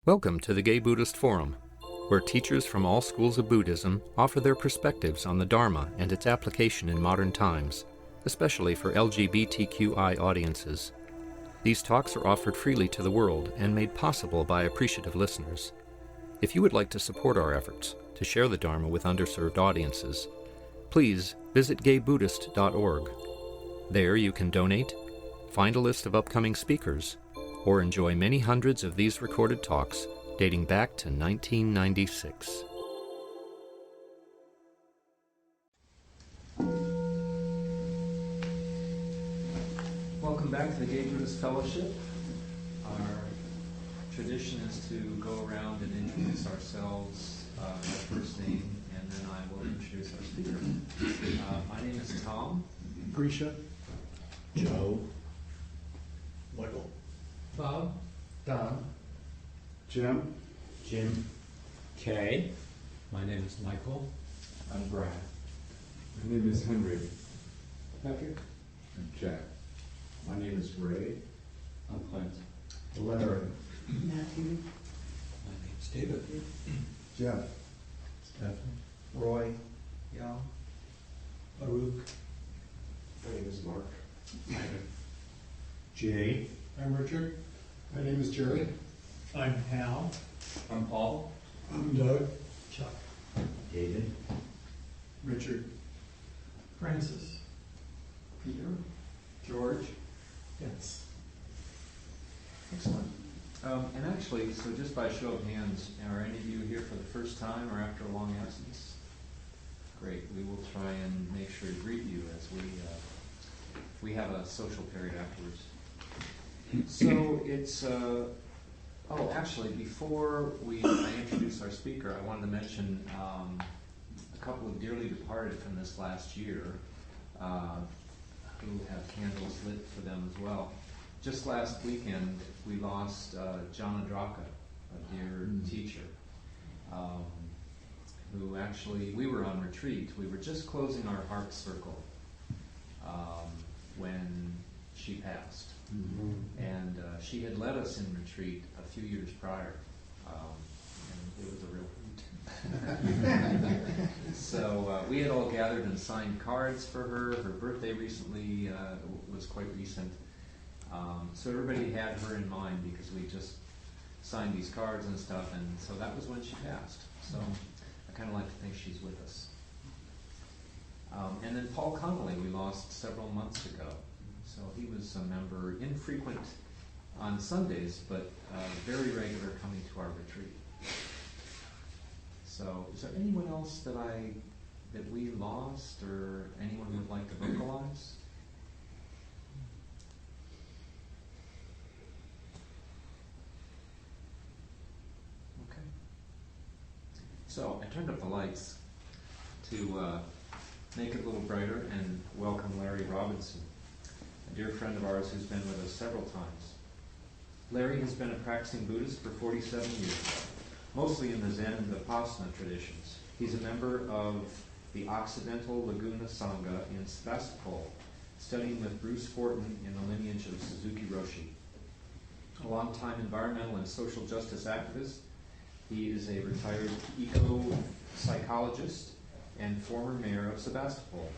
Welcome to the Gay Buddhist Forum, where teachers from all schools of Buddhism offer their perspectives on the Dharma and its application in modern times, especially for LGBTQI audiences. These talks are offered freely to the world and made possible by appreciative listeners. If you would like to support our efforts to share the Dharma with underserved audiences, please visit gaybuddhist.org. There you can donate, find a list of upcoming speakers, or enjoy many hundreds of these recorded talks dating back to 1996. Welcome back to the Gay Buddhist Fellowship. Our tradition is to go around and introduce ourselves, our first name, and then I will introduce our speaker. My name is Tom. Grisha. Joe. Michael. Bob. Don. Jim. Kay. My name is Michael. I'm Brad. My name is Henry. Patrick. I'm Jack. My name is Ray. I'm Clint. Larry. Matthew. My name's David. Jeff. Stephen. Roy. Yao. Baruch. My name is Mark. Jay. I'm Richard. My name is Jerry. I'm Hal. I'm Paul. I'm Doug. Chuck. David. Richard. Francis. Peter. George. Yes. Excellent. And actually, so just by show of hands, are any of you here for the first time or after a long absence? Great. We will try and make sure to greet you as we have a social period afterwards. So it's, actually, before I introduce our speaker, I wanted to mention a couple of dearly departed from this last year who have candles lit for them as well. Just last weekend, we lost John Adraka, a dear teacher, who actually, we were on retreat. We were just closing our heart circle when she passed. Mm-hmm. And she had led us in retreat a few years prior, and it was a real hoot. So we had all gathered and signed cards for her. Her birthday recently was quite recent. So everybody had her in mind because we just signed these cards and stuff, and so that was when she passed. So I kind of like to think she's with us. And then Paul Connolly we lost several months ago. So he was a member, infrequent on Sundays, but very regular coming to our retreat. So is there anyone else that we lost, or anyone who would like to vocalize? Okay. So I turned up the lights to make it a little brighter and welcome Larry Robinson, a dear friend of ours who's been with us several times. Larry has been a practicing Buddhist for 47 years, mostly in the Zen and Vipassana traditions. He's a member of the Occidental Laguna Sangha in Sebastopol, studying with Bruce Fortin in the lineage of Suzuki Roshi. A longtime environmental and social justice activist, he is a retired ecopsychologist and former mayor of Sebastopol.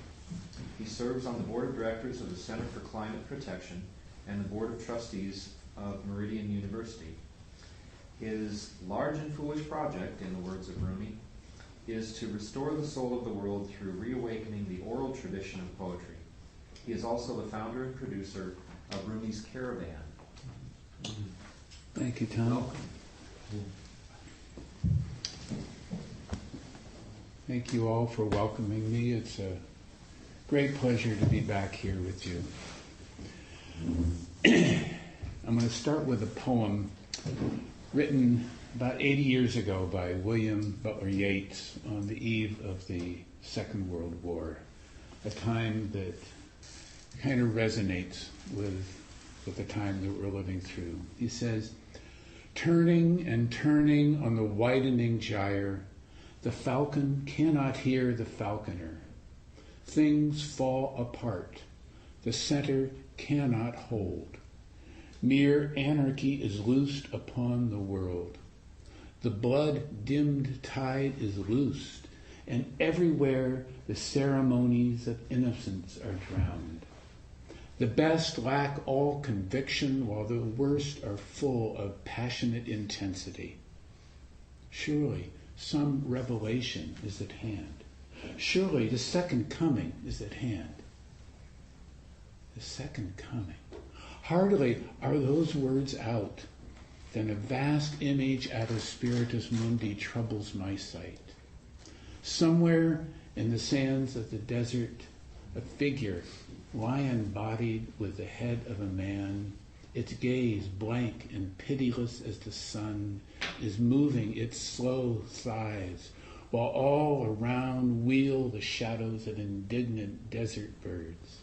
He serves on the board of directors of the Center for Climate Protection and the board of trustees of Meridian University. His large and foolish project, in the words of Rumi, is to restore the soul of the world through reawakening the oral tradition of poetry. He is also the founder and producer of Rumi's Caravan. Thank you, Tom. Welcome. Thank you all for welcoming me. It's a great pleasure to be back here with you. I'm going to start with a poem written about 80 years ago by William Butler Yeats on the eve of the Second World War, a time that kind of resonates with the time that we're living through. He says, "Turning and turning on the widening gyre, the falcon cannot hear the falconer. Things fall apart. The center cannot hold. Mere anarchy is loosed upon the world. The blood-dimmed tide is loosed, and everywhere the ceremonies of innocence are drowned. The best lack all conviction, while the worst are full of passionate intensity. Surely some revelation is at hand. Surely the second coming is at hand. The second coming. Hardly are those words out, then a vast image out of Spiritus Mundi troubles my sight. Somewhere in the sands of the desert, a figure, lion-bodied with the head of a man, its gaze blank and pitiless as the sun, is moving its slow thighs, while all around wheel the shadows of indignant desert birds.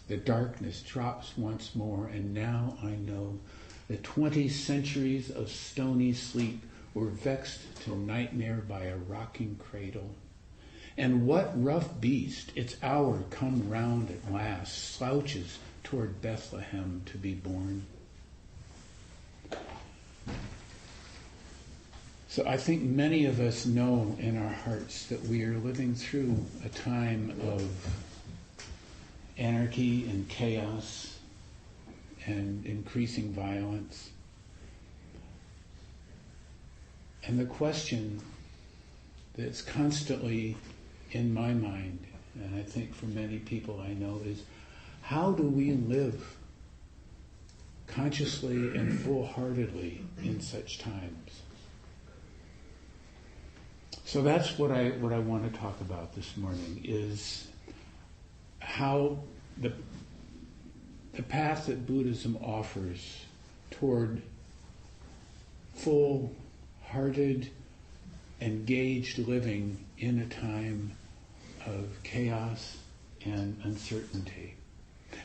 The darkness drops once more, and now I know that 20 centuries of stony sleep were vexed to nightmare by a rocking cradle. And what rough beast, its hour come round at last, slouches toward Bethlehem to be born? So I think many of us know in our hearts that we are living through a time of anarchy and chaos and increasing violence. And the question that's constantly in my mind, and I think for many people I know, is how do we live consciously and full-heartedly in such times? So that's what I want to talk about this morning, is how the path that Buddhism offers toward full-hearted, engaged living in a time of chaos and uncertainty.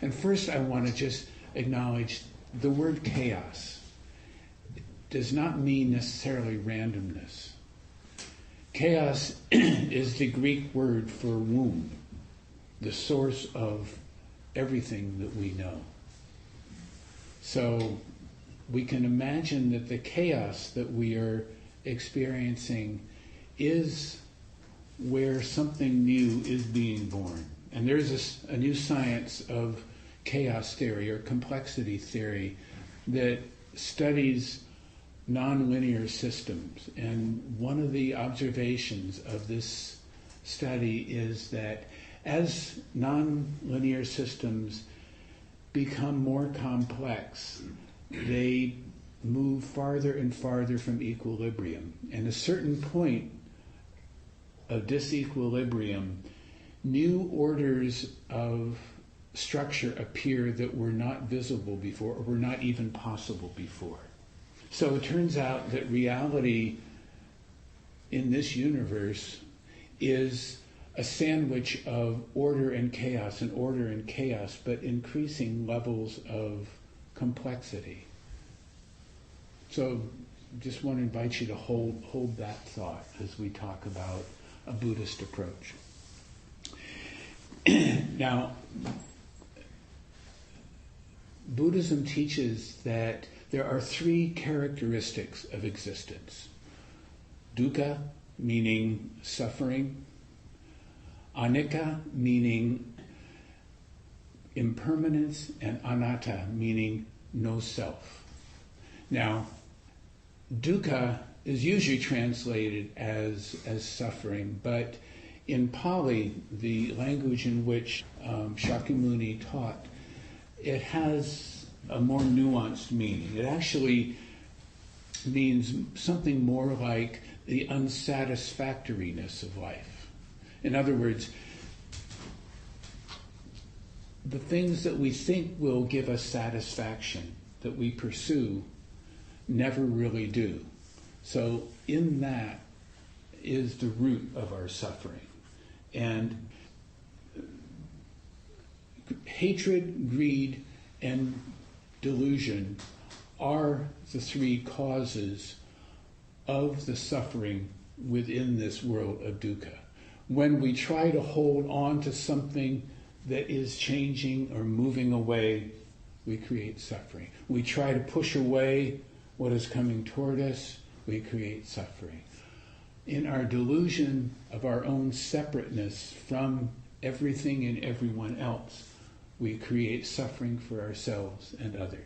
And first I want to just acknowledge the word chaos does not mean necessarily randomness. Chaos is the Greek word for womb, the source of everything that we know. So we can imagine that the chaos that we are experiencing is where something new is being born. And there's a new science of chaos theory or complexity theory that studies nonlinear systems. And one of the observations of this study is that as nonlinear systems become more complex, they move farther and farther from equilibrium. And a certain point of disequilibrium, new orders of structure appear that were not visible before, or were not even possible before. So it turns out that reality in this universe is a sandwich of order and chaos, but increasing levels of complexity. So just want to invite you to hold that thought as we talk about a Buddhist approach. Now, Buddhism teaches that there are three characteristics of existence. Dukkha, meaning suffering. Anicca, meaning impermanence. And anatta, meaning no self. Now, dukkha is usually translated as suffering, but in Pali, the language in which Shakyamuni taught, it has a more nuanced meaning. It actually means something more like the unsatisfactoriness of life. In other words, the things that we think will give us satisfaction, that we pursue, never really do. So in that is the root of our suffering. And hatred, greed, and delusion are the three causes of the suffering within this world of dukkha. When we try to hold on to something that is changing or moving away, we create suffering. We try to push away what is coming toward us, we create suffering. In our delusion of our own separateness from everything and everyone else, we create suffering for ourselves and others.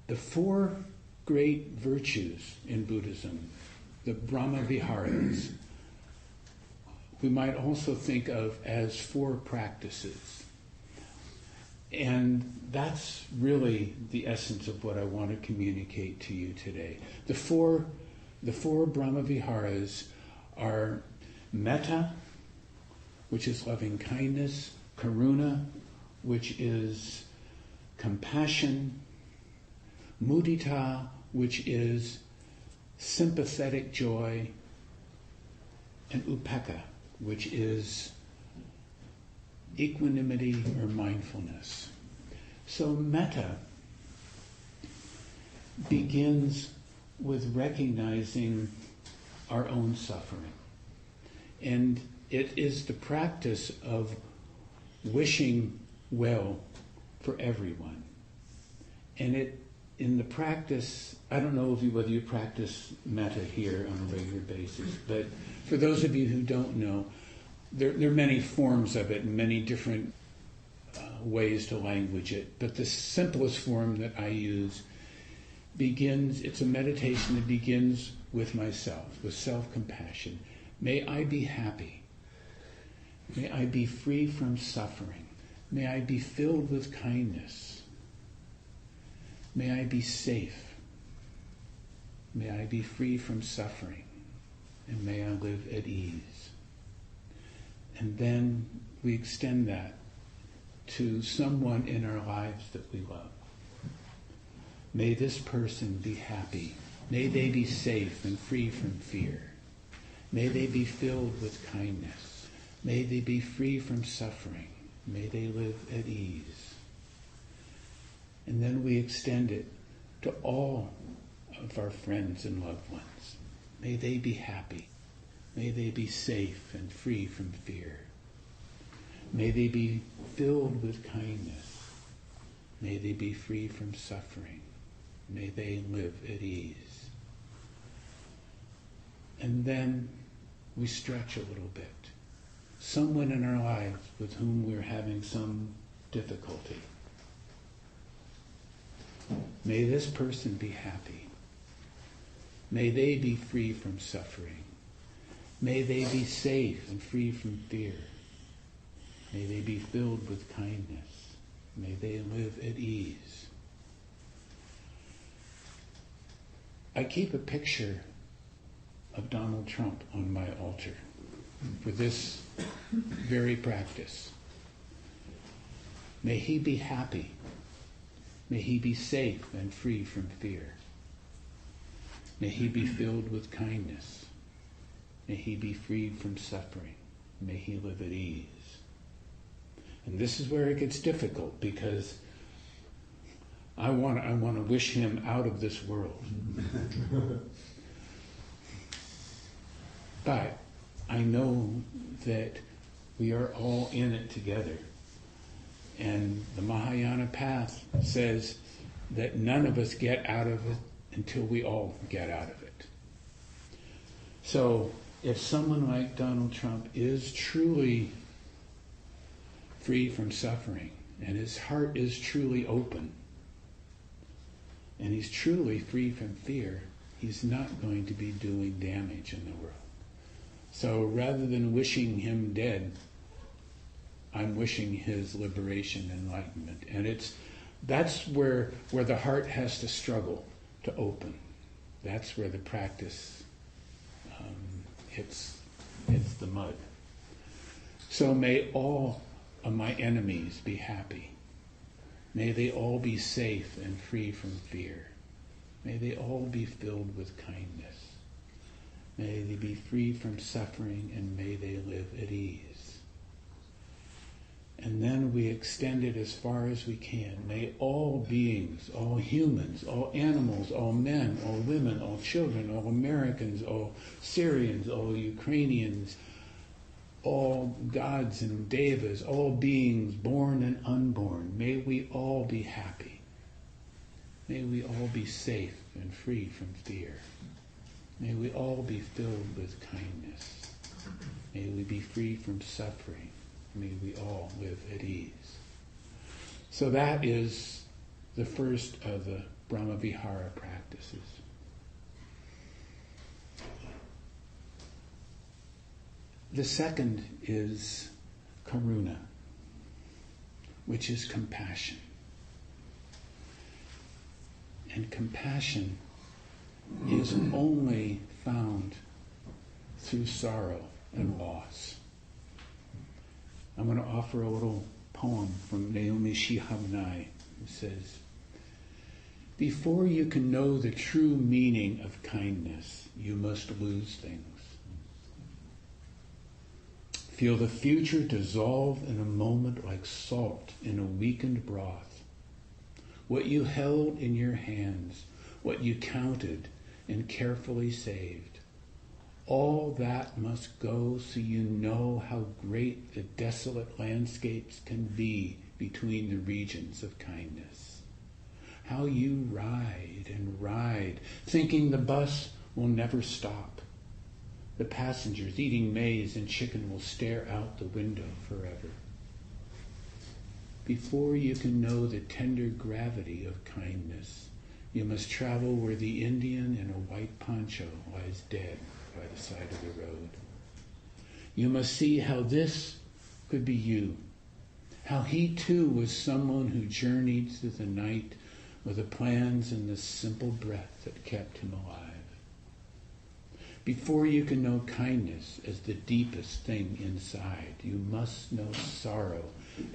The four great virtues in Buddhism, the Brahmaviharas, we might also think of as four practices. And that's really the essence of what I want to communicate to you today. The four Brahmaviharas are metta, which is loving kindness, karuna, which is compassion, mudita, which is sympathetic joy, and upekkha, which is equanimity or mindfulness. So metta begins with recognizing our own suffering. And it is the practice of wishing well for everyone. And in the practice, I don't know whether you practice metta here on a regular basis, but for those of you who don't know, there are many forms of it and many different ways to language it. But the simplest form that I use it's a meditation that begins with myself, with self-compassion. May I be happy. May I be free from suffering. May I be filled with kindness. May I be safe. May I be free from suffering. And may I live at ease. And then we extend that to someone in our lives that we love. May this person be happy. May they be safe and free from fear. May they be filled with kindness. May they be free from suffering. May they live at ease. And then we extend it to all of our friends and loved ones. May they be happy. May they be safe and free from fear. May they be filled with kindness. May they be free from suffering. May they live at ease. And then we stretch a little bit. Someone in our lives with whom we're having some difficulty. May this person be happy. May they be free from suffering. May they be safe and free from fear. May they be filled with kindness. May they live at ease. I keep a picture of Donald Trump on my altar for this very practice. May he be happy. May he be safe and free from fear. May he be filled with kindness. May he be freed from suffering. May he live at ease. And this is where it gets difficult, because I want to wish him out of this world. But I know that we are all in it together. And the Mahayana path says that none of us get out of it until we all get out of it. So if someone like Donald Trump is truly free from suffering, and his heart is truly open, and he's truly free from fear, he's not going to be doing damage in the world. So rather than wishing him dead, I'm wishing his liberation and enlightenment. And that's where the heart has to struggle to open. That's where the practice hits the mud. So may all of my enemies be happy. May they all be safe and free from fear. May they all be filled with kindness. May they be free from suffering, and may they live at ease. And then we extend it as far as we can. May all beings, all humans, all animals, all men, all women, all children, all Americans, all Syrians, all Ukrainians, all gods and devas, all beings born and unborn, may we all be happy. May we all be safe and free from fear. May we all be filled with kindness. May we be free from suffering. May we all live at ease. So that is the first of the Brahmavihara practices. The second is karuna, which is compassion. And compassion is only found through sorrow and loss. I'm going to offer a little poem from Naomi Shihab Nye. It says, "Before you can know the true meaning of kindness, you must lose things. Feel the future dissolve in a moment like salt in a weakened broth. What you held in your hands, what you counted and carefully saved, all that must go so you know how great the desolate landscapes can be between the regions of kindness. How you ride and ride, thinking the bus will never stop. The passengers eating maize and chicken will stare out the window forever. Before you can know the tender gravity of kindness, you must travel where the Indian in a white poncho lies dead by the side of the road. You must see how this could be you, how he too was someone who journeyed through the night with the plans and the simple breath that kept him alive. Before you can know kindness as the deepest thing inside, you must know sorrow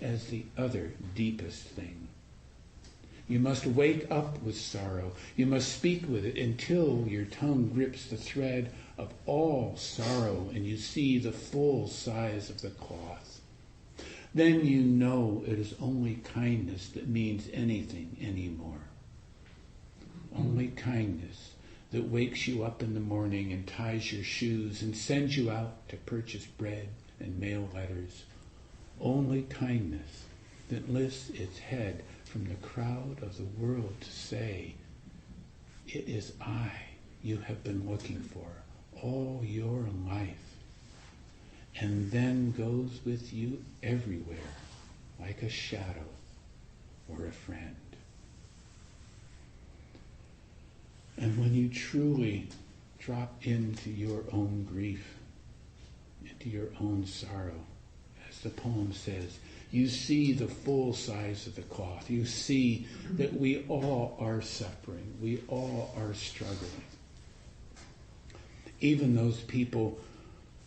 as the other deepest thing. You must wake up with sorrow. You must speak with it until your tongue grips the thread of all sorrow and you see the full size of the cloth. Then you know it is only kindness that means anything anymore. Only kindness that wakes you up in the morning and ties your shoes and sends you out to purchase bread and mail letters. Only kindness that lifts its head from the crowd of the world to say, "It is I you have been looking for all your life," and then goes with you everywhere like a shadow or a friend. And when you truly drop into your own grief, into your own sorrow, as the poem says, you see the full size of the cloth. You see that we all are suffering. We all are struggling. Even those people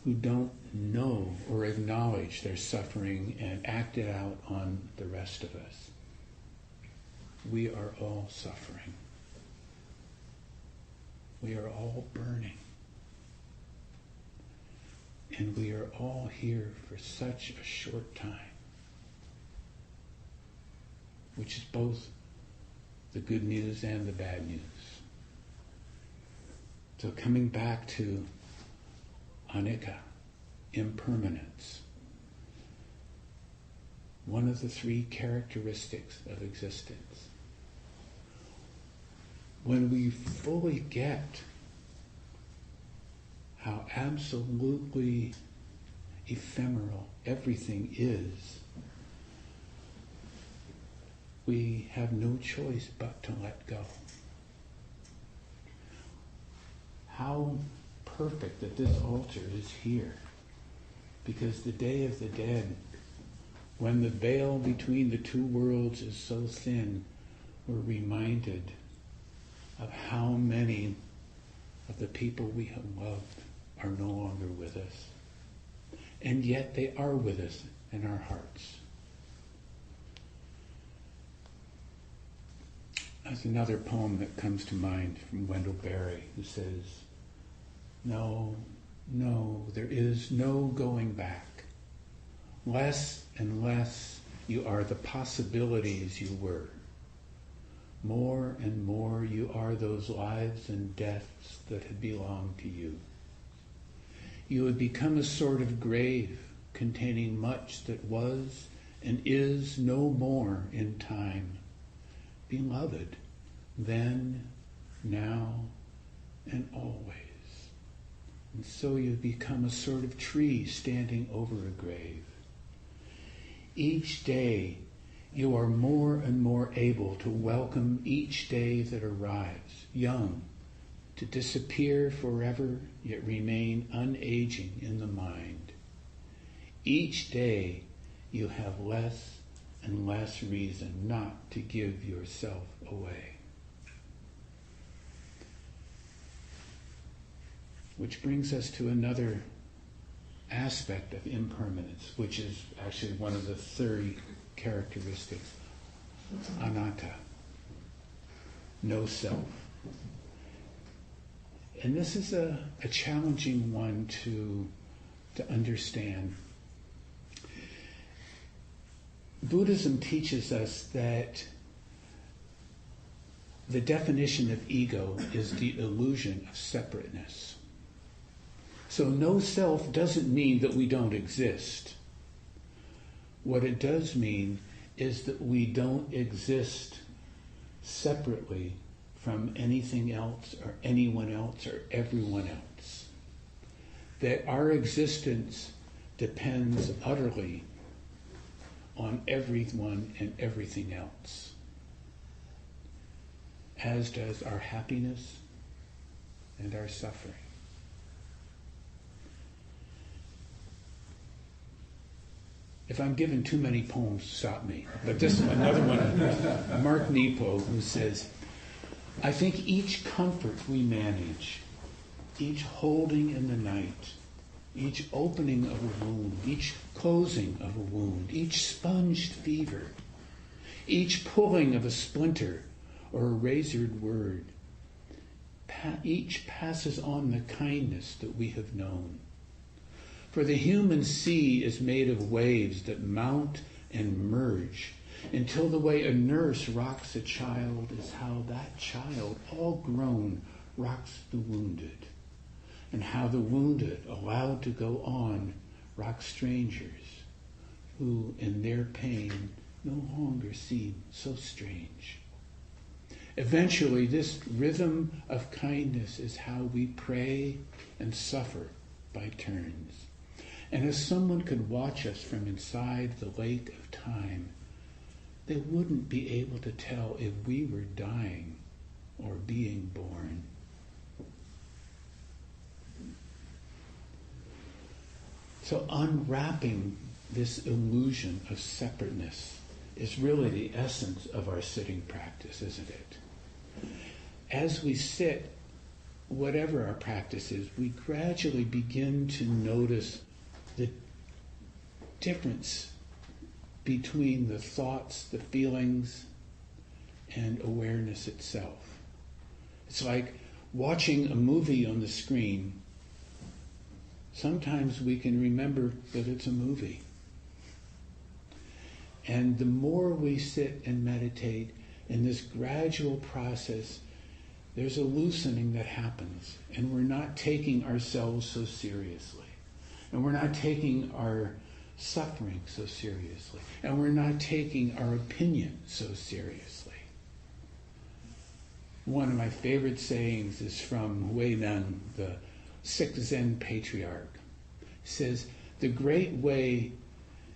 who don't know or acknowledge their suffering and act it out on the rest of us. We are all suffering. We are all burning. And we are all here for such a short time, which is both the good news and the bad news. So coming back to anicca, impermanence, one of the three characteristics of existence. When we fully get how absolutely ephemeral everything is, we have no choice but to let go. How perfect that this altar is here, because the Day of the Dead, when the veil between the two worlds is so thin, we're reminded of how many of the people we have loved are no longer with us. And yet they are with us in our hearts. There's another poem that comes to mind from Wendell Berry who says, "No, no, there is no going back. Less and less you are the possibilities you were. More and more you are those lives and deaths that had belonged to you. You would become a sort of grave containing much that was and is no more in time, beloved, then, now, and always. And so you become a sort of tree standing over a grave. Each day you are more and more able to welcome each day that arrives, young, to disappear forever, yet remain unaging in the mind. Each day you have less and less reason not to give yourself away. Which brings us to another aspect of impermanence, which is actually one of the 30 characteristics. Anatta, no self. And this is a challenging one to understand. Buddhism teaches us that the definition of ego is the illusion of separateness. So no self doesn't mean that we don't exist. What it does mean is that we don't exist separately from anything else or anyone else or everyone else. That our existence depends utterly on everyone and everything else, as does our happiness and our suffering. If I'm given too many poems, stop me. But this is another one, Mark Nepo, who says, I think each comfort we manage, each holding in the night, each opening of a wound, each closing of a wound, each sponged fever, each pulling of a splinter or a razored word, each passes on the kindness that we have known. For the human sea is made of waves that mount and merge until the way a nurse rocks a child is how that child, all grown, rocks the wounded, and how the wounded, allowed to go on, rock strangers who, in their pain, no longer seem so strange. Eventually, this rhythm of kindness is how we pray and suffer by turns. And if someone could watch us from inside the lake of time, they wouldn't be able to tell if we were dying or being born. So unwrapping this illusion of separateness is really the essence of our sitting practice, isn't it? As we sit, whatever our practice is, we gradually begin to notice the difference between the thoughts, the feelings, and awareness itself. It's like watching a movie on the screen. Sometimes we can remember that it's a movie. And the more we sit and meditate in this gradual process, there's a loosening that happens, and we're not taking ourselves so seriously. And we're not taking our suffering so seriously. And we're not taking our opinion so seriously. One of my favorite sayings is from Hui Neng, the sixth Zen patriarch. He says, the great way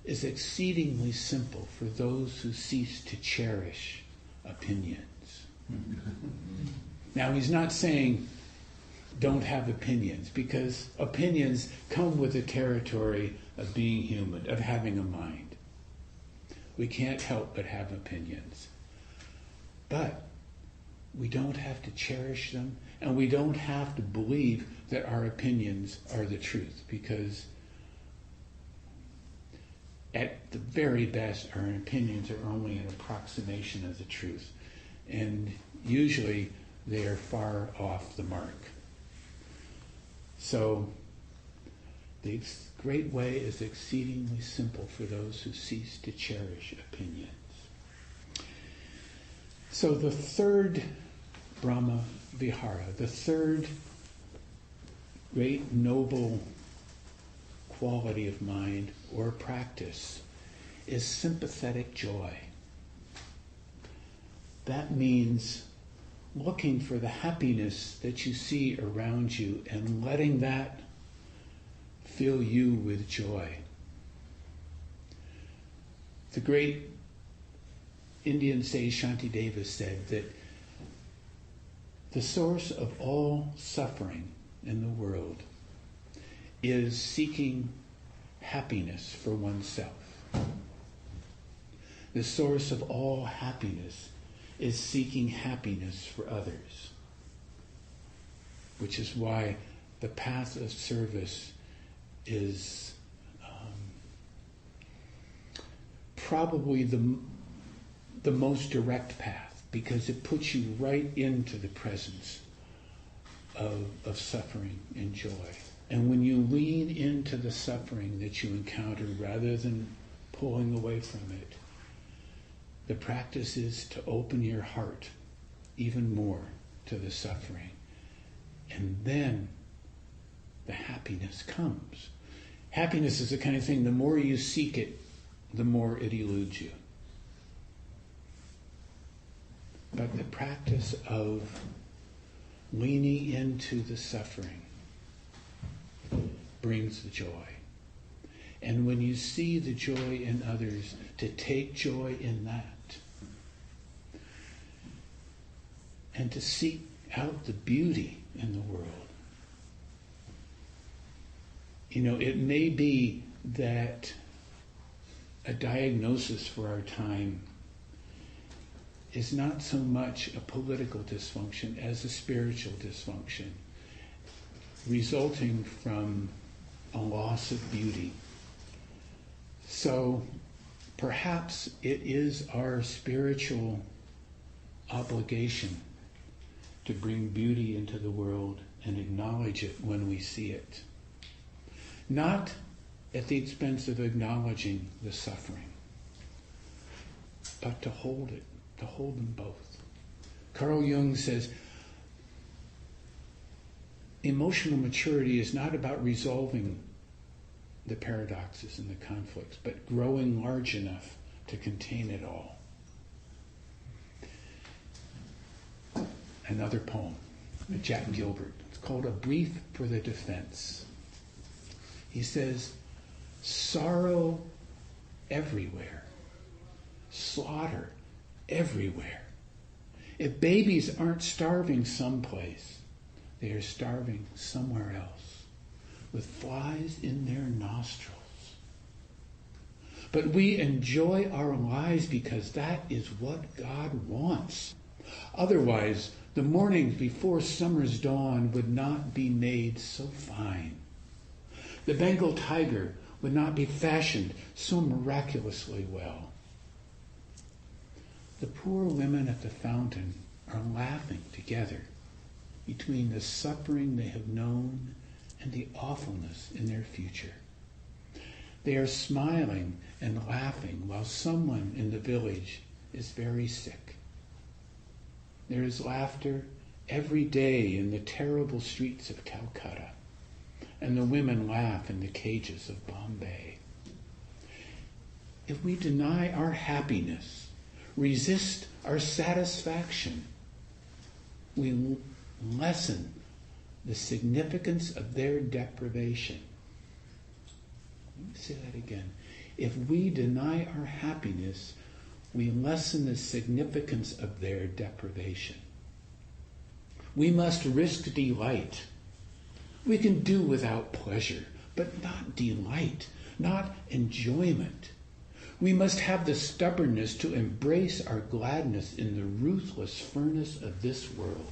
is exceedingly simple for those who cease to cherish opinions. Now, he's not saying don't have opinions, because opinions come with the territory of being human, of having a mind. We can't help but have opinions. But we don't have to cherish them, and we don't have to believe that our opinions are the truth, because at the very best, our opinions are only an approximation of the truth. And usually they are far off the mark. So the great way is exceedingly simple for those who cease to cherish opinions. So the third Brahmavihara, the third great noble quality of mind or practice is sympathetic joy. That means looking for the happiness that you see around you and letting that fill you with joy. The great Indian sage Shantideva said that the source of all suffering in the world is seeking happiness for oneself. The source of all happiness is seeking happiness for others, which is why the path of service is probably the most direct path, because it puts you right into the presence of suffering and joy. And when you lean into the suffering that you encounter rather than pulling away from it, the practice is to open your heart even more to the suffering. And then the happiness comes. Happiness is the kind of thing, the more you seek it, the more it eludes you. But the practice of leaning into the suffering brings the joy. And when you see the joy in others, to take joy in that. And to seek out the beauty in the world. You know, it may be that a diagnosis for our time is not so much a political dysfunction as a spiritual dysfunction, resulting from a loss of beauty. So perhaps it is our spiritual obligation to bring beauty into the world and acknowledge it when we see it. Not at the expense of acknowledging the suffering, but to hold it, to hold them both. Carl Jung says, emotional maturity is not about resolving the paradoxes and the conflicts, but growing large enough to contain it all. Another poem by Jack Gilbert. It's called A Brief for the Defense. He says, sorrow everywhere, slaughter everywhere. If babies aren't starving someplace, they are starving somewhere else, with flies in their nostrils. But we enjoy our lives because that is what God wants. Otherwise, the mornings before summer's dawn would not be made so fine. The Bengal tiger would not be fashioned so miraculously well. The poor women at the fountain are laughing together between the suffering they have known and the awfulness in their future. They are smiling and laughing while someone in the village is very sick. There is laughter every day in the terrible streets of Calcutta, and the women laugh in the cages of Bombay. If we deny our happiness, resist our satisfaction, we lessen the significance of their deprivation. Let me say that again. If we deny our happiness, we lessen the significance of their deprivation. We must risk delight. We can do without pleasure, but not delight, not enjoyment. We must have the stubbornness to embrace our gladness in the ruthless furnace of this world.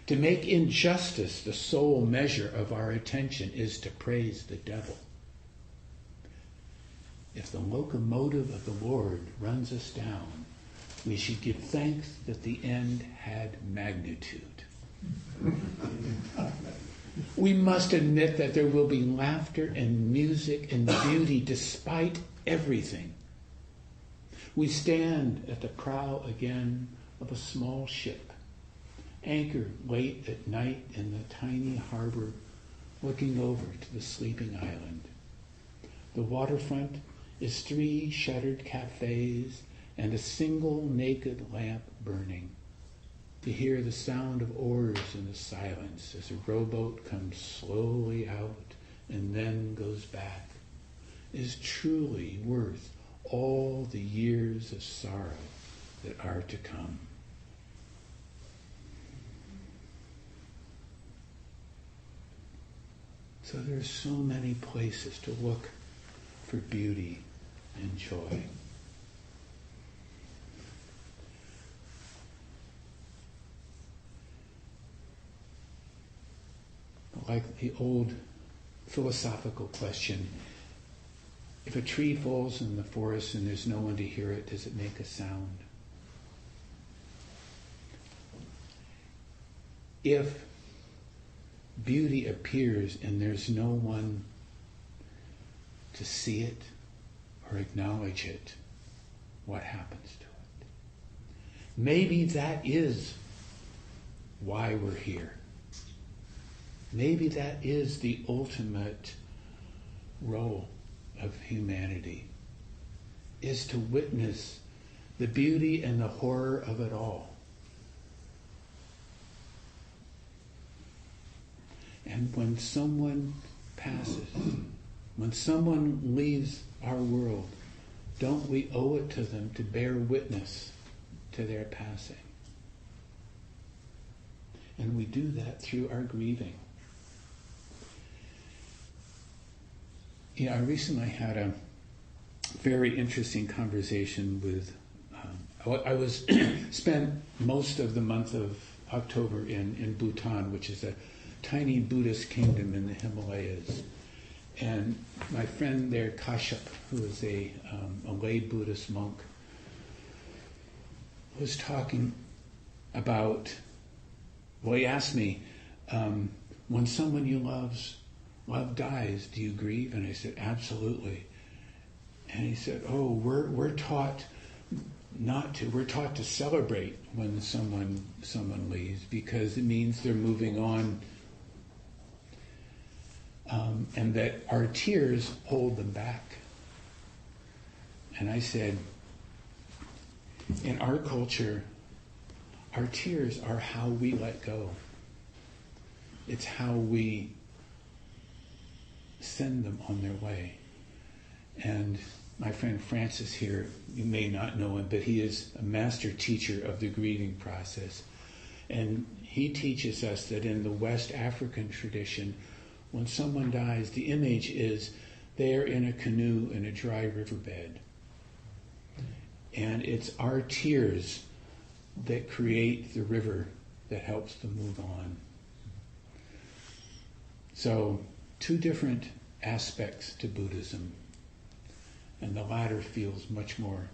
To make injustice the sole measure of our attention is to praise the devil. If the locomotive of the Lord runs us down, we should give thanks that the end had magnitude. We must admit that there will be laughter and music and beauty despite everything. We stand at the prow again of a small ship, anchored late at night in the tiny harbor looking over to the sleeping island. The waterfront is 3 shuttered cafes and a single naked lamp burning. To hear the sound of oars in the silence as a rowboat comes slowly out and then goes back is truly worth all the years of sorrow that are to come. So there are so many places to look for beauty and joy. Like the old philosophical question, if a tree falls in the forest and there's no one to hear it, does it make a sound? If beauty appears and there's no one to see it or acknowledge it, what happens to it? Maybe that is why we're here. Maybe that is the ultimate role of humanity, is to witness the beauty and the horror of it all. And when someone passes, when someone leaves our world, don't we owe it to them to bear witness to their passing? And we do that through our grieving. I recently had a very interesting conversation with, I spent most of the month of October in Bhutan, which is a tiny Buddhist kingdom in the Himalayas. And my friend there, Kashyap, who is a lay Buddhist monk, was talking about, well, he asked me, when someone you love dies, do you grieve? And I said, absolutely. And he said, oh, we're taught not to. We're taught to celebrate when someone leaves because it means they're moving on, and that our tears hold them back. And I said, in our culture, our tears are how we let go. It's how we send them on their way. And my friend Francis here, you may not know him, but he is a master teacher of the grieving process. And he teaches us that in the West African tradition, when someone dies, the image is they're in a canoe in a dry riverbed. And it's our tears that create the river that helps them move on. So, 2 different aspects to Buddhism, and the latter feels much more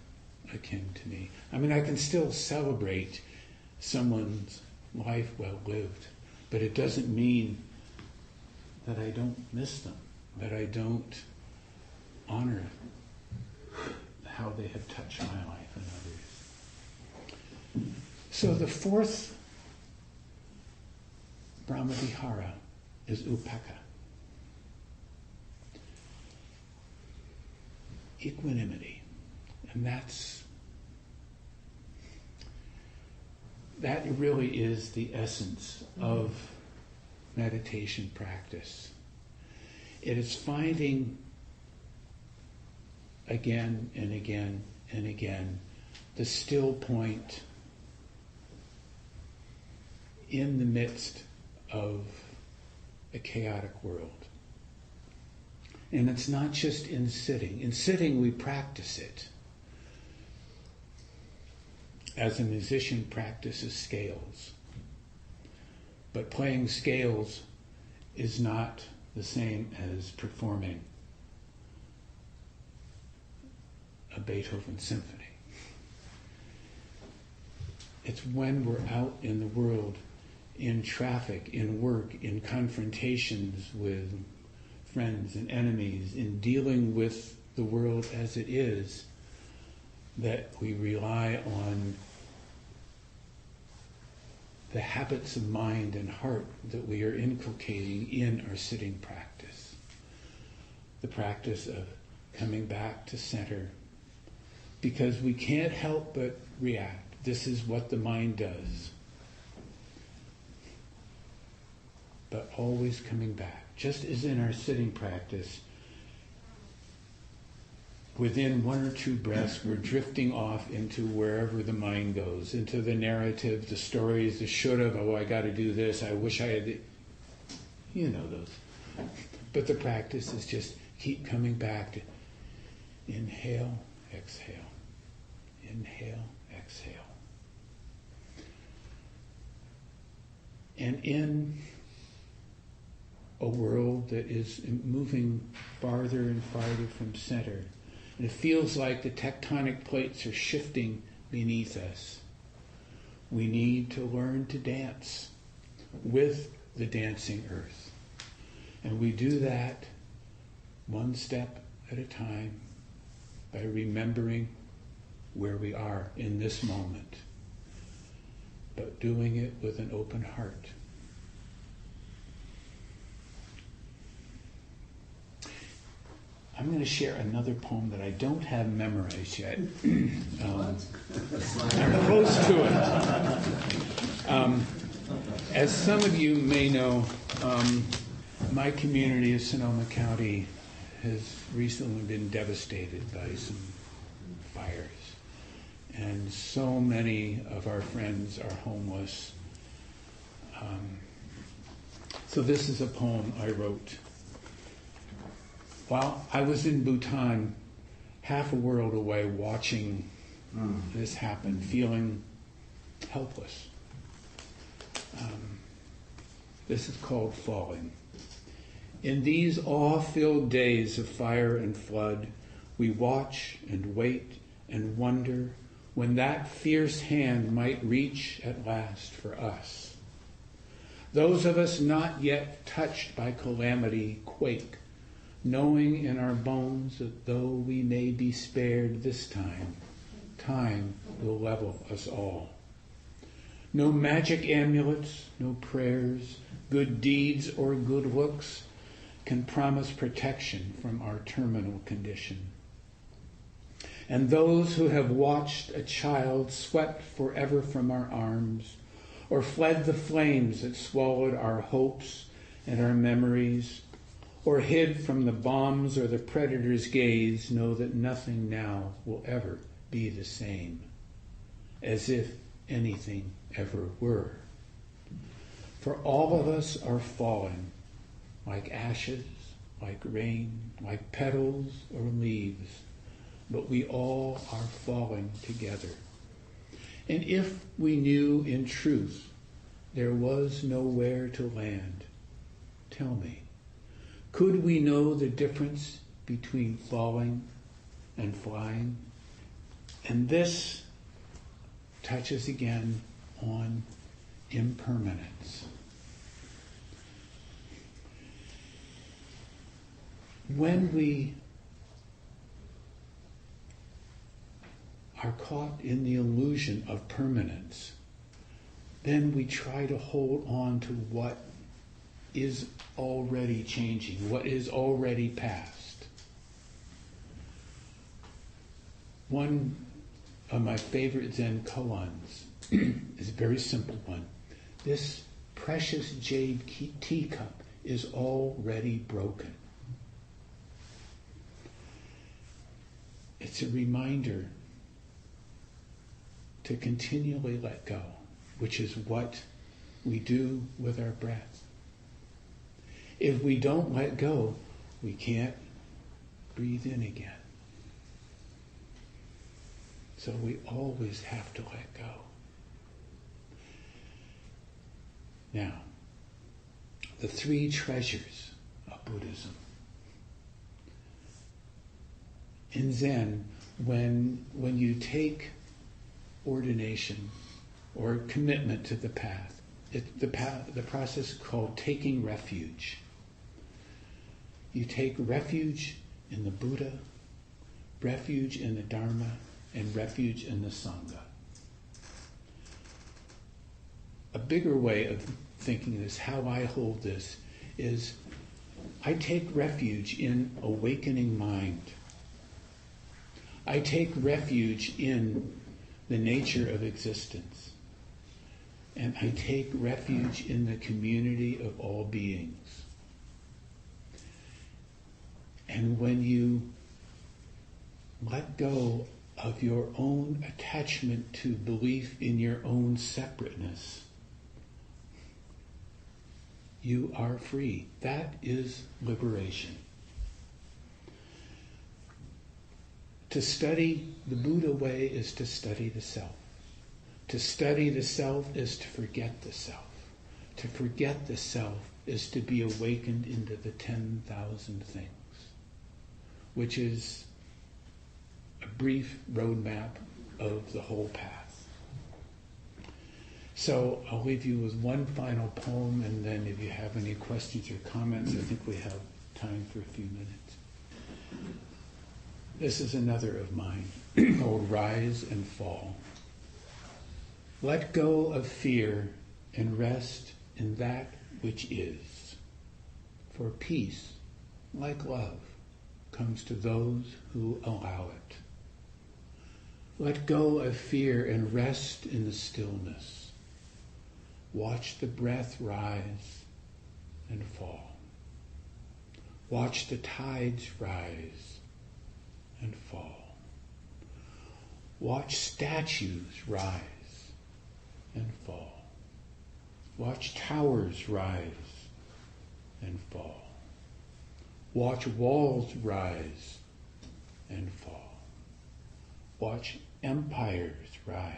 akin to me. I mean, I can still celebrate someone's life well lived, but it doesn't mean that I don't miss them, that I don't honor how they have touched my life and others. So the 4th Brahmavihara is upekkha. Equanimity. And that really is the essence of meditation practice. It is finding again and again and again the still point in the midst of a chaotic world. And it's not just in sitting. In sitting, we practice it. As a musician practices scales. But playing scales is not the same as performing a Beethoven symphony. It's when we're out in the world, in traffic, in work, in confrontations with friends and enemies, in dealing with the world as it is, that we rely on the habits of mind and heart that we are inculcating in our sitting practice. The practice of coming back to center, because we can't help but react. This is what the mind does. But always coming back. Just as in our sitting practice, within one or two breaths, we're drifting off into wherever the mind goes, into the narrative, the stories, the should have, oh, I got to do this, I wish I had, you know those. But the practice is just keep coming back to inhale, exhale, inhale, exhale. And in a world that is moving farther and farther from center, and it feels like the tectonic plates are shifting beneath us, we need to learn to dance with the dancing earth. And we do that one step at a time by remembering where we are in this moment, but doing it with an open heart. I'm going to share another poem that I don't have memorized yet. I'm close to it. As some of you may know, my community of Sonoma County has recently been devastated by some fires. And so many of our friends are homeless. So this is a poem I wrote. While I was in Bhutan, half a world away, watching this happen, feeling helpless. This is called Falling. In these awe-filled days of fire and flood, we watch and wait and wonder when that fierce hand might reach at last for us. Those of us not yet touched by calamity quake, knowing in our bones that though we may be spared this time, time will level us all. No magic amulets, no prayers, good deeds or good looks can promise protection from our terminal condition. And those who have watched a child swept forever from our arms, or fled the flames that swallowed our hopes and our memories, or hid from the bombs or the predator's gaze, know that nothing now will ever be the same, as if anything ever were. For all of us are falling, like ashes, like rain, like petals or leaves, but we all are falling together. And if we knew in truth there was nowhere to land, tell me, could we know the difference between falling and flying? And this touches again on impermanence. When we are caught in the illusion of permanence, then we try to hold on to what is already changing, what is already past. One of my favorite Zen koans is a very simple one. This precious jade teacup is already broken. It's a reminder to continually let go, which is what we do with our breath. If we don't let go, we can't breathe in again. So we always have to let go. Now, the three treasures of Buddhism. In Zen, when you take ordination or commitment to the path, the process called taking refuge. You take refuge in the Buddha, refuge in the Dharma, and refuge in the Sangha. a bigger way of thinking this, how I hold this, is I take refuge in awakening mind. I take refuge in the nature of existence. And I take refuge in the community of all beings. And when you let go of your own attachment to belief in your own separateness, you are free. That is liberation. To study the Buddha way is to study the self. To study the self is to forget the self. To forget the self is to be awakened into the 10,000 things, which is a brief roadmap of the whole path. So I'll leave you with one final poem, and then if you have any questions or comments, I think we have time for a few minutes. This is another of mine, called Rise and Fall. Let go of fear and rest in that which is. For peace, like love, comes to those who allow it. Let go of fear and rest in the stillness. Watch the breath rise and fall. Watch the tides rise and fall. Watch statues rise and fall. Watch towers rise and fall. Watch walls rise and fall. Watch empires rise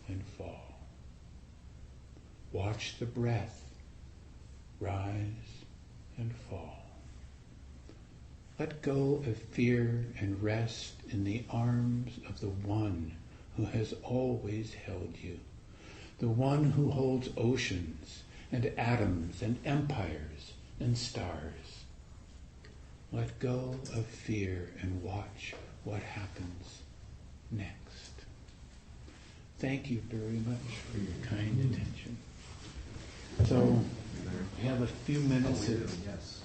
and fall. Watch the breath rise and fall. Let go of fear and rest in the arms of the one who has always held you, the one who holds oceans and atoms and empires and stars. Let go of fear and watch what happens next. Thank you very much for your kind attention. So we have a few minutes of... Yes.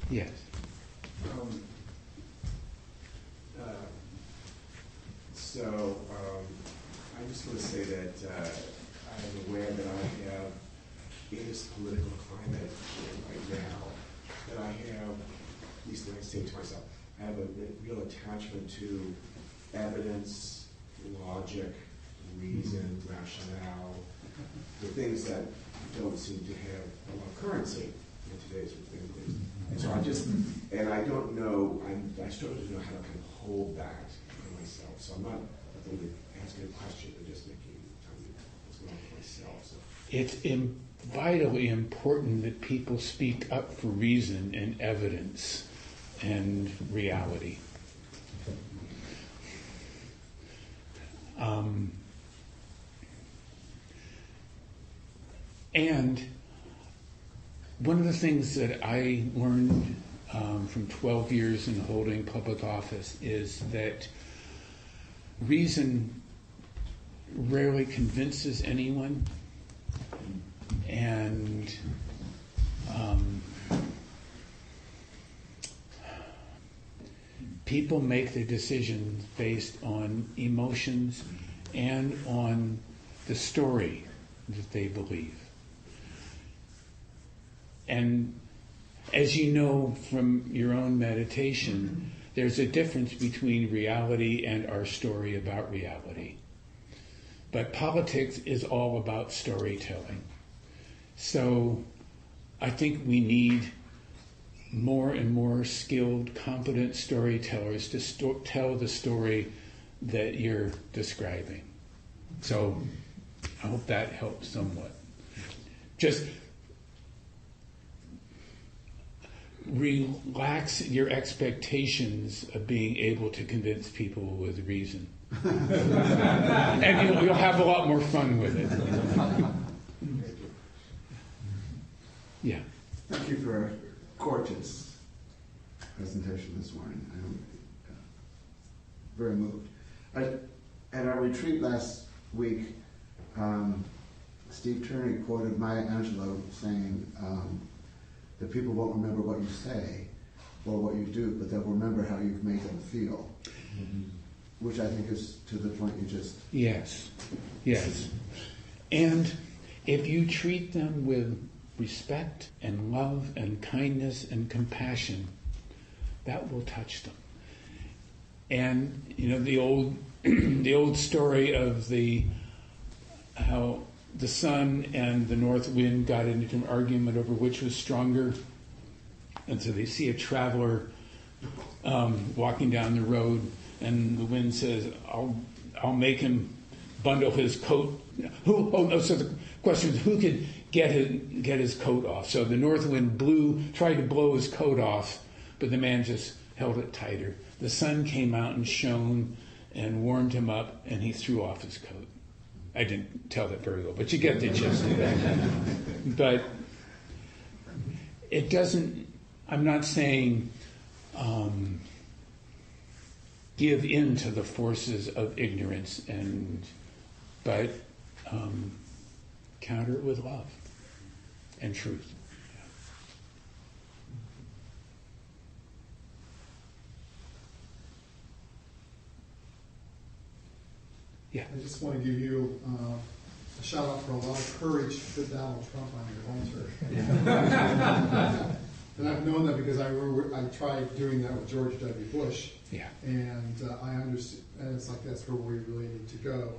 Yes. I just want to say that I'm aware that I have, in this political climate right now, that I have, at least when I say to myself, I have a real attachment to evidence, logic, reason, rationale, the things that don't seem to have a lot of currency in today's things. And so I don't know, I struggle to know how to kind of hold that for myself. So I'm not really asking a question, but just making what's going on for myself. So. It's vitally important that people speak up for reason and evidence and reality. And one of the things that I learned from 12 years in holding public office is that reason rarely convinces anyone, and people make their decisions based on emotions and on the story that they believe. And as you know from your own meditation, there's a difference between reality and our story about reality. But politics is all about storytelling. So I think we need more and more skilled, competent storytellers to tell the story that you're describing. So I hope that helps somewhat. Just relax your expectations of being able to convince people with reason. And you'll have a lot more fun with it. Yeah. Thank you for a gorgeous presentation this morning. I'm very moved. At our retreat last week, Steve Turney quoted Maya Angelou saying that people won't remember what you say or what you do, but they'll remember how you've made them feel. Mm-hmm. Which I think is to the point you just... Yes. And if you treat them with respect and love and kindness and compassion, that will touch them. And the old the old story of how the sun and the north wind got into an argument over which was stronger, and so they see a traveler walking down the road, and the wind says, "I'll make him bundle his coat." So the question is, who could get his coat off? So the north wind tried to blow his coat off, but the man just held it tighter. The sun came out and shone and warmed him up, and he threw off his coat. I didn't tell that very well, but you get the gist of that. But it doesn't, I'm not saying give in to the forces of ignorance, but counter it with love and truth. Yeah. I just want to give you a shout out for a lot of courage to put Donald Trump on your altar. And I've known that because I tried doing that with George W. Bush. Yeah. And I understand, and it's like that's where we really need to go.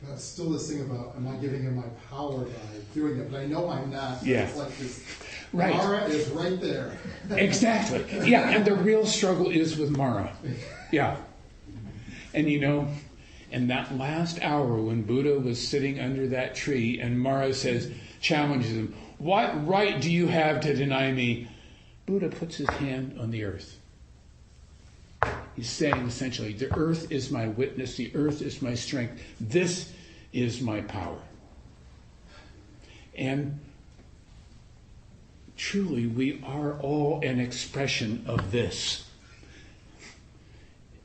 But still this thing about, am I giving him my power by doing it? But I know I'm not. Yeah. It's like this. Right. Mara is right there. Exactly. Yeah, and the real struggle is with Mara. Yeah. And in that last hour when Buddha was sitting under that tree and Mara challenges him, "What right do you have to deny me?" Buddha puts his hand on the earth. He's saying essentially, the earth is my witness, the earth is my strength, this is my power. And truly, we are all an expression of this.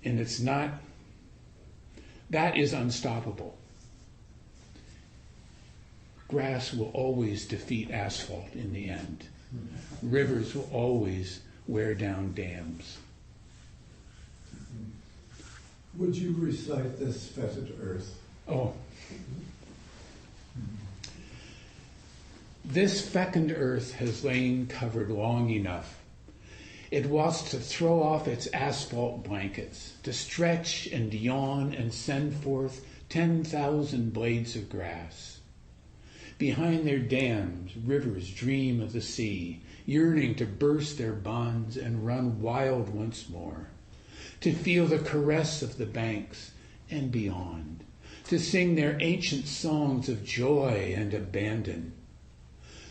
And it's not, that is unstoppable. Grass will always defeat asphalt in the end. Rivers will always wear down dams. Would you recite this fetid earth? Oh. This fecund earth has lain covered long enough. It wants to throw off its asphalt blankets, to stretch and yawn and send forth 10,000 blades of grass. Behind their dams, rivers dream of the sea, yearning to burst their bonds and run wild once more, to feel the caress of the banks and beyond, to sing their ancient songs of joy and abandon.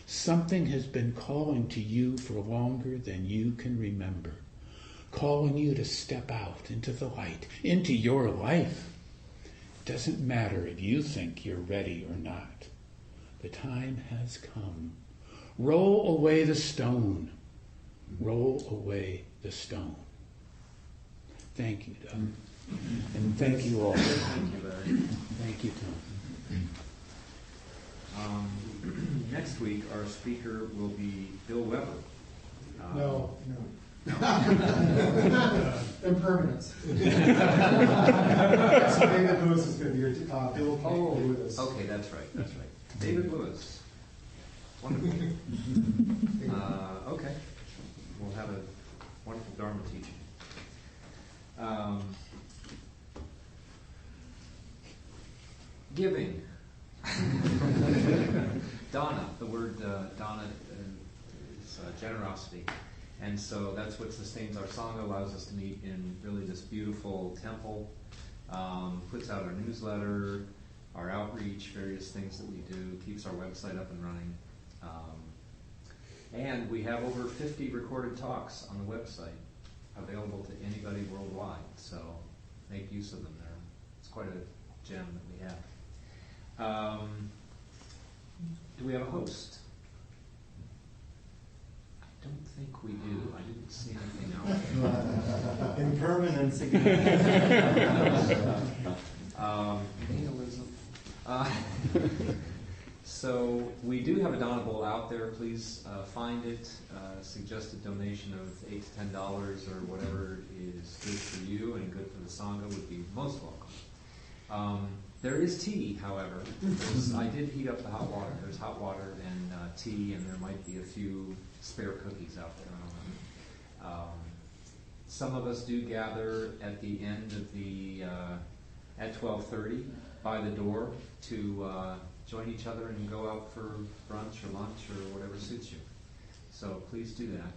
Something has been calling to you for longer than you can remember, calling you to step out into the light, into your life. It doesn't matter if you think you're ready or not. The time has come. Roll away the stone. Roll away the stone. Thank you, Doug. And thank you all. Thank you, Larry. Thank you, Tom. Next week, our speaker will be Bill Weber. No. Impermanence. So David Lewis is going to be here. Bill will be with us. Okay, that's right. David Lewis. Wonderful. Okay. We'll have a wonderful Dharma teaching. Giving. Dana, the word Dana is generosity. And so that's what sustains our Sangha, allows us to meet in really this beautiful temple, puts out our newsletter, our outreach, various things that we do, keeps our website up and running. And we have over 50 recorded talks on the website available to anybody worldwide. So make use of them there. It's quite a gem that we have. Do we have a host? I don't think we do. I didn't see anything else. Impermanence Nihilism. So we do have a Donna Bowl out there. Please find it. Suggested donation of $8 to $10 or whatever is good for you and good for the Sangha would be most welcome. There is tea, however. I did heat up the hot water. There's hot water and tea, and there might be a few spare cookies out there. I don't know. Some of us do gather at the end of the at 12:30 by the door to join each other and go out for brunch or lunch or whatever suits you. So please do that.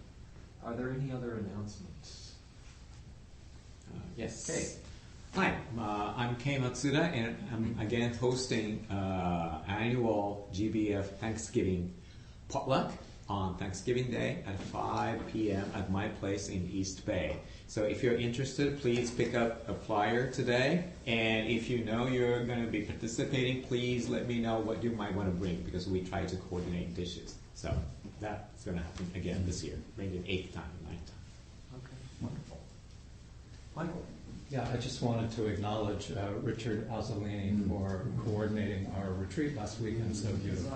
Are there any other announcements? Yes. Okay. Hi, I'm Kei Matsuda, and I'm again hosting annual GBF Thanksgiving potluck on Thanksgiving Day at 5 p.m. at my place in East Bay. So if you're interested, please pick up a flyer today. And if you know you're going to be participating, please let me know what you might want to bring, because we try to coordinate dishes. So that's going to happen again this year. Bring it 8th time and 9th time. Okay, wonderful. Michael? Yeah, I just wanted to acknowledge Richard Azzolini for coordinating our retreat last weekend so beautifully.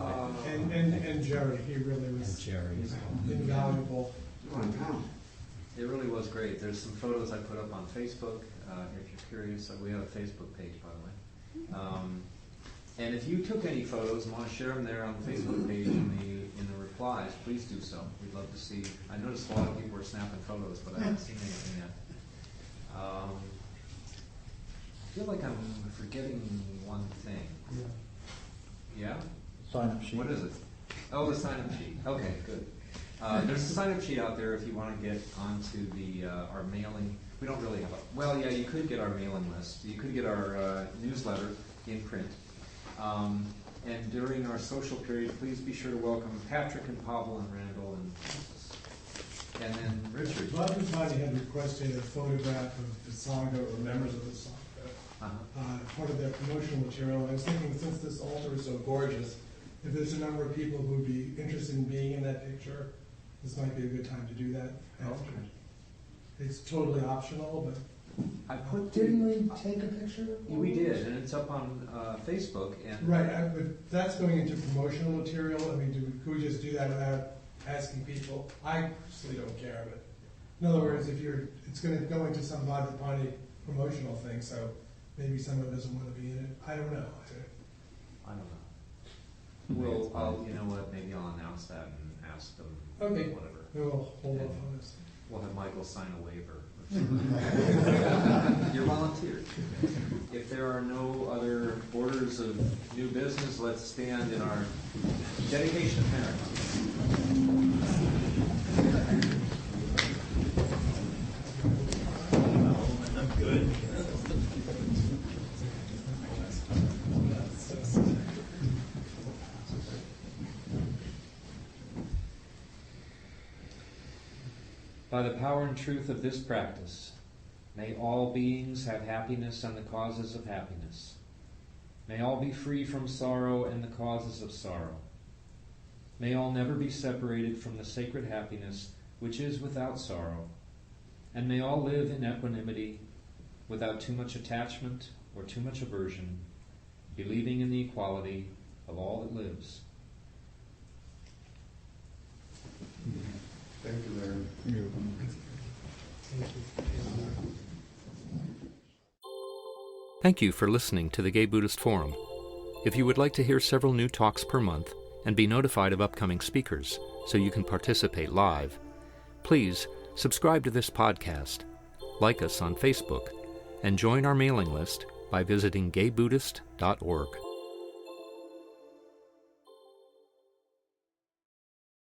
And Jerry, he really And was Jerry as well. invaluable. It really was great. There's some photos I put up on Facebook. If you're curious, we have a Facebook page, by the way. And if you took any photos and want to share them there on the Facebook page in the replies, please do so. We'd love to see. I noticed a lot of people were snapping photos, but I haven't seen anything yet. I feel like I'm forgetting one thing. Yeah? Sign-up sheet. What is it? Oh, the sign-up sheet. Okay, good. There's a sign-up sheet out there if you want to get onto the our mailing. We don't really have a... Well, yeah, you could get our mailing list. You could get our newsletter in print. And during our social period, please be sure to welcome Patrick and Pavel and Randall and then Richard. Roger Tiny had requested a photograph of the Sangha or members of the Sangha, part of their promotional material. I was thinking, since this altar is so gorgeous, if there's a number of people who would be interested in being in that picture, this might be a good time to do that. After. It's totally optional, but I put... Didn't we take a picture? We did, and it's up on Facebook. And right, but that's going into promotional material. I mean, could we just do that without asking people? I personally don't care, but in other words, it's going to go into some Vajrapani promotional thing, so maybe someone doesn't want to be in it. I don't know. I don't know. You know what, maybe I'll announce that and ask them. Okay. Whatever. We'll hold off on this. We'll have Michael sign a waiver. You're volunteered. If there are no other orders of new business, let's stand in our dedication of merit. I'm good. By the power and truth of this practice, may all beings have happiness and the causes of happiness. May all be free from sorrow and the causes of sorrow. May all never be separated from the sacred happiness which is without sorrow. And may all live in equanimity, without too much attachment or too much aversion, believing in the equality of all that lives. Thank you, Larry. Thank you for listening to the Gay Buddhist Forum. If you would like to hear several new talks per month and be notified of upcoming speakers so you can participate live, please subscribe to this podcast, like us on Facebook, and join our mailing list by visiting gaybuddhist.org.